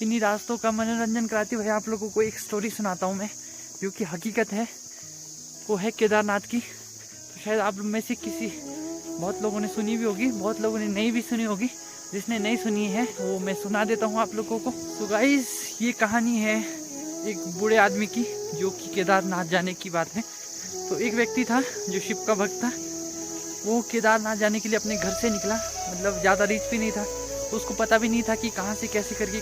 इन्हीं रास्तों का मनोरंजन कराते हुए आप लोगों को एक स्टोरी सुनाता हूँ मैं, जो कि हकीकत है। वो है केदारनाथ की। तो शायद आप में से बहुत लोगों ने सुनी भी होगी, बहुत लोगों ने नहीं भी सुनी होगी। जिसने नहीं सुनी है वो मैं सुना देता हूँ आप लोगों को। तो गाइस, ये कहानी है एक बूढ़े आदमी की, जो कि केदारनाथ जाने की बात है। तो एक व्यक्ति था जो शिव का भक्त था। वो केदारनाथ जाने के लिए अपने घर से निकला, मतलब ज़्यादा रीच भी नहीं था, तो उसको पता भी नहीं था कि कहाँ से कैसे करके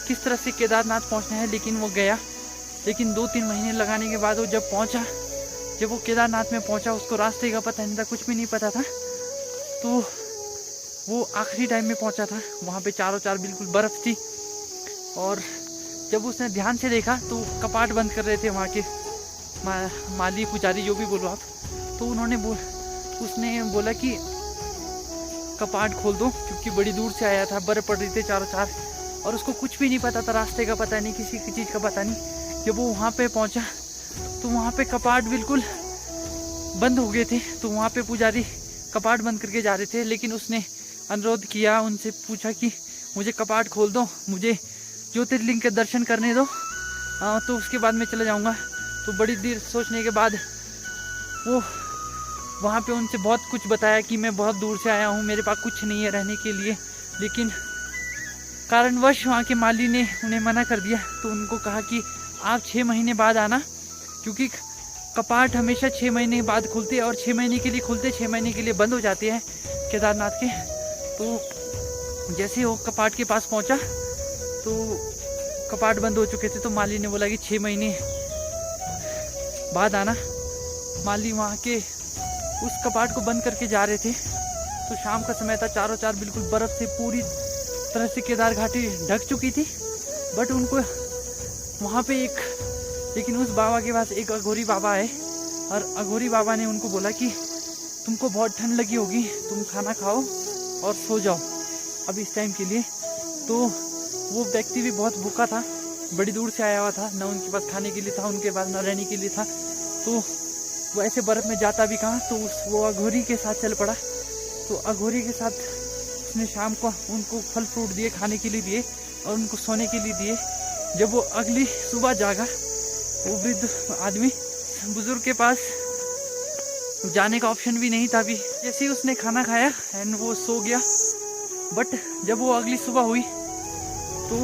किस तरह से केदारनाथ पहुँचना है। लेकिन वो गया। लेकिन 2-3 महीने लगाने के बाद वो जब वो केदारनाथ में पहुँचा, उसको रास्ते का पता नहीं था, कुछ भी नहीं पता था। तो वो आखिरी टाइम में पहुँचा था। वहाँ पे चारों चार बिल्कुल बर्फ़ थी। और जब उसने ध्यान से देखा तो कपाट बंद कर रहे थे वहाँ के माली पुजारी, जो भी बोलो आप। तो उसने बोला कि कपाट खोल दो, क्योंकि बड़ी दूर से आया था, बर्फ़ पड़ रही थी चारों चार, और उसको कुछ भी नहीं पता था, रास्ते का पता नहीं, किसी की चीज़ का पता नहीं। जब वो वहाँ पे पहुँचा तो वहाँ पे कपाट बिल्कुल बंद हो गए थे। तो वहाँ पे पुजारी कपाट बंद करके जा रहे थे, लेकिन उसने अनुरोध किया, उनसे पूछा कि मुझे कपाट खोल दो, मुझे ज्योतिर्लिंग के दर्शन करने दो, तो उसके बाद मैं चला जाऊँगा। तो बड़ी देर सोचने के बाद वो वहाँ पे उनसे बहुत कुछ बताया कि मैं बहुत दूर से आया हूँ, मेरे पास कुछ नहीं है रहने के लिए। लेकिन कारणवश वहाँ के माली ने उन्हें मना कर दिया। तो उनको कहा कि आप 6 महीने बाद आना, क्योंकि कपाट हमेशा 6 महीने बाद खुलते हैं, और 6 महीने के लिए खुलते, 6 महीने के लिए बंद हो जाते हैं केदारनाथ के। तो जैसे वो कपाट के पास पहुँचा तो कपाट बंद हो चुके थे। तो माली ने बोला कि 6 महीने बाद आना। माली वहाँ के उस कपाट को बंद करके जा रहे थे। तो शाम का समय था, चारों चार बिल्कुल बर्फ़ से पूरी तरह से केदार घाटी ढक चुकी थी। बट उनको वहाँ पे लेकिन उस बाबा के पास एक अघोरी बाबा है, और अघोरी बाबा ने उनको बोला कि तुमको बहुत ठंड लगी होगी, तुम खाना खाओ और सो जाओ अब इस टाइम के लिए। तो वो व्यक्ति भी बहुत भूखा था, बड़ी दूर से आया हुआ था, न उनके पास खाने के लिए था, उनके पास न रहने के लिए था। तो वो ऐसे बर्फ़ में जाता भी कहाँ, तो वो अघोरी के साथ चल पड़ा। तो अघोरी के साथ उसने शाम को उनको फल फ्रूट दिए, खाने के लिए दिए, और उनको सोने के लिए दिए। जब वो अगली सुबह जागा, वो वृद्ध आदमी, बुजुर्ग के पास जाने का ऑप्शन भी नहीं था अभी। जैसे ही उसने खाना खाया एंड वो सो गया। बट जब वो अगली सुबह हुई तो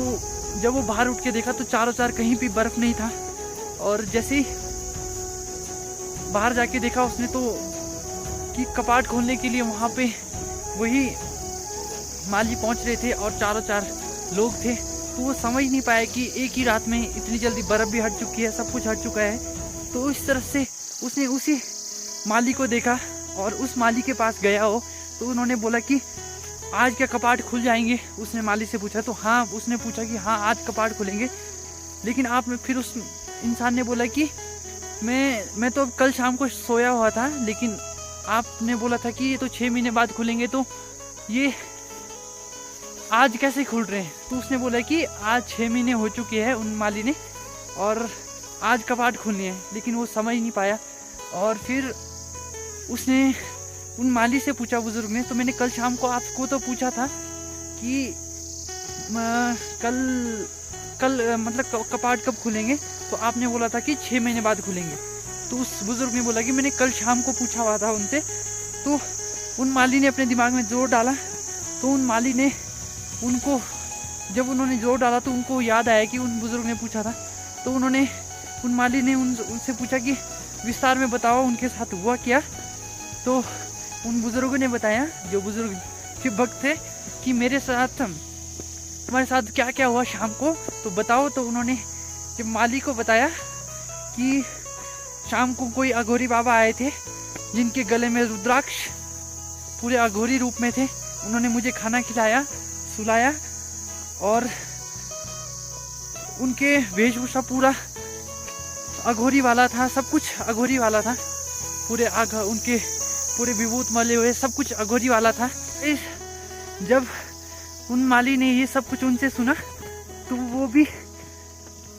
जब वो बाहर उठ के देखा तो चारों चार कहीं भी बर्फ़ नहीं था। और जैसे ही बाहर जाके देखा उसने तो कि कपाट खोलने के लिए वहाँ पे वही माली पहुँच रहे थे और चारों चार लोग थे। तो वो समझ नहीं पाया कि एक ही रात में इतनी जल्दी बर्फ़ भी हट चुकी है, सब कुछ हट चुका है। तो इस तरह से उसने उसी माली को देखा और उस माली के पास गया हो। तो उन्होंने बोला कि आज क्या कपाट खुल जाएंगे? उसने माली से पूछा। तो हाँ, उसने पूछा कि हाँ आज कपाट खुलेंगे। लेकिन फिर उस इंसान ने बोला कि मैं तो कल शाम को सोया हुआ था, लेकिन आपने बोला था कि ये तो 6 महीने बाद खुलेंगे, तो ये आज कैसे खुल रहे हैं? तो उसने बोला कि आज 6 महीने हो चुके हैं उन माली ने, और आज कपाट खुलने हैं। लेकिन वो समझ नहीं पाया। और फिर उसने उन माली से पूछा, बुजुर्ग ने, तो मैंने कल शाम को आपको तो पूछा था कि कल मतलब कपाट कब खुलेंगे, तो आपने बोला था कि 6 महीने बाद खुलेंगे। तो उस बुजुर्ग ने बोला कि मैंने कल शाम को पूछा हुआ था उनसे। तो उन माली ने अपने दिमाग में जोर डाला। तो उन माली ने जब उन्होंने जोर डाला तो उनको याद आया कि उन बुजुर्ग ने पूछा था। तो उन माली ने उनसे पूछा कि विस्तार में बताओ उनके साथ हुआ क्या। तो उन बुजुर्गों ने बताया, जो बुजुर्ग शिव भक्त थे, कि तुम्हारे साथ क्या क्या हुआ शाम को, तो बताओ। तो उन्होंने जब माली को बताया कि शाम को कोई अघोरी बाबा आए थे, जिनके गले में रुद्राक्ष पूरे अघोरी रूप में थे। उन्होंने मुझे खाना खिलाया, सुलाया, और उनके वेशभूषा पूरा अघोरी वाला था, सब कुछ अघोरी वाला था। उनके पूरे विभूत मले हुए सब कुछ अघोरी वाला था। जब उन माली ने ये सब कुछ उनसे सुना तो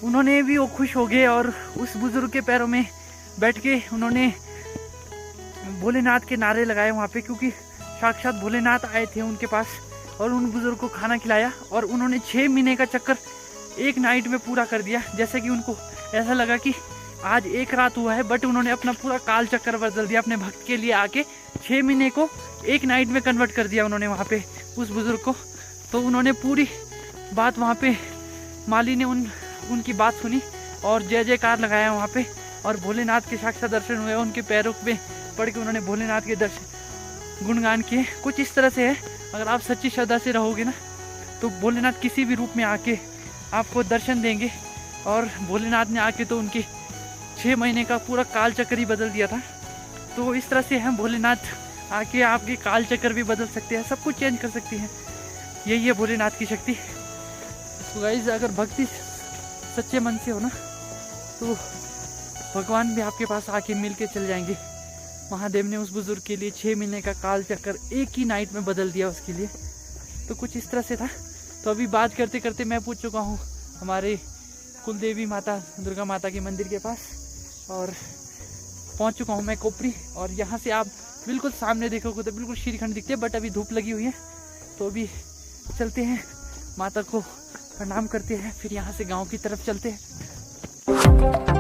उन्होंने भी वो खुश हो गए, और उस बुजुर्ग के पैरों में बैठ के उन्होंने भोलेनाथ के नारे लगाए वहाँ पे, क्योंकि साक्षात भोलेनाथ आए थे उनके पास और उन बुजुर्ग को खाना खिलाया और उन्होंने 6 महीने का चक्कर एक नाइट में पूरा कर दिया। जैसे कि उनको ऐसा लगा कि आज एक रात हुआ है, बट उन्होंने अपना पूरा काल चक्कर बदल दिया। अपने भक्त के लिए आके 6 महीने को एक नाइट में कन्वर्ट कर दिया उन्होंने वहाँ पे उस बुजुर्ग को। तो उन्होंने पूरी बात वहाँ पे माली ने उनकी बात सुनी और जय जयकार लगाया वहाँ पे, और भोलेनाथ के साक्षात दर्शन हुए। उनके पैरों पे पड़ के उन्होंने भोलेनाथ के दर्शन गुणगान किए। कुछ इस तरह से है, अगर आप सच्ची श्रद्धा से रहोगे ना तो भोलेनाथ किसी भी रूप में आके आपको दर्शन देंगे। और भोलेनाथ ने आके तो उनके 6 महीने का पूरा काल चक्कर ही बदल दिया था। तो इस तरह से हम भोलेनाथ आके आपके काल चक्कर भी बदल सकते हैं, सब कुछ चेंज कर सकती हैं। यही है भोलेनाथ की शक्ति। तो गाइस, अगर भक्ति सच्चे मन से हो ना तो भगवान भी आपके पास आके मिल के चल जाएंगे। महादेव ने उस बुजुर्ग के लिए 6 महीने का काल चक्कर एक ही नाइट में बदल दिया उसके लिए। तो कुछ इस तरह से था। तो अभी बात करते करते मैं पूछ चुका हूँ हमारे कुलदेवी माता दुर्गा माता के मंदिर के पास, और पहुँच चुका हूँ मैं कोपरी। और यहाँ से आप बिल्कुल सामने देखोगे तो बिल्कुल श्रीखंड दिखते हैं, बट अभी धूप लगी हुई है। तो अभी चलते हैं, माता को प्रणाम करते हैं, फिर यहाँ से गाँव की तरफ चलते हैं।